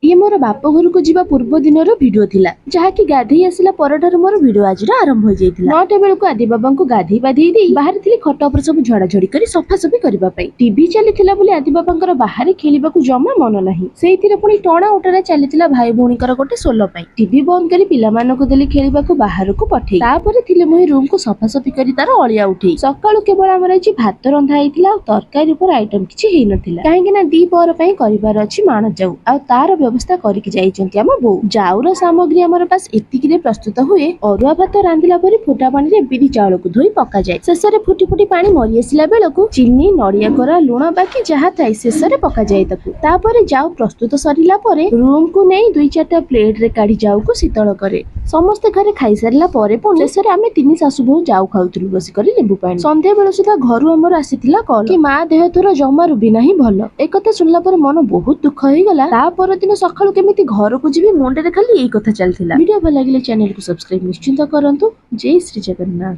ये मोर बाप घर को जीवा पूर्व दिन भिडियो थिला जहाँकि गाधई आसला परठार मोर भिडियो आज आरंभ हो जाइतिला। 9टा बेलू आदि बाबा को गाधई बाधई दे बाहर थिले खट उपर सब झड़ाझड़ी कर सफासफी करबा पई। टीवी चलीथिला बोली आदि बाबांकर बाहर खेलिबाकू जमा मन नाही। सेइथिरे पुणी टणा उटारे चलीथिला भाई भौणीकर गोटे सोलो पई। टीवी बंद करी पिलामानकु देली खेलिबाकू बाहरकू पठेई। तापरे थिले मोहि रूम को सफासफी करी तार अलिया उठेई। सकाळु केवल हमर आछि भात रंधा आइतिला आ तरकारी ऊपर आइटम किछि हेइ नथिला काहेकि ना दी पर पई करिबार अछि माण जाऊ आ तार व्यवस्था करिक जाइचंती आम बो। जाऊर सामग्री हमर पास एतिकिरे प्रस्तुत हुए। अरुआ भात रांधिला परे फुटा पानी रे बिरी चाउल को धोई पका जाय। शेषरे फुटी फुटी पानी मरि आसिला बेलको चीनी नड़िया कोरा लुण बाकी जहा थाई शेषरे पका जाय ताकू। तापरे जाऊ प्रस्तुत सरिला परे रूम को नै 2-4टा प्लेट रे काढी जाऊ को शीतल करे। समस्त घरे खाई सारिला परे पुणी शेषरे आमे तीन सासु बहु जाऊ खाउथुलु बसी करी लेबु पानी। संध्या बेल सुधा घरु हमर आसीथिला कॉल कि मां देह तोर जमारु भी नाही भलो। एकथा सुनला पर मन बहुत दुख होई गला। ता पर दिन सकाळु केमिति घर को जीवी मुंडे रे खाली एई कथा चलथिला। वीडियो भल लागिले चैनल को सब्सक्राइब निश्चिंत करंतु। जय श्री जगन्नाथ।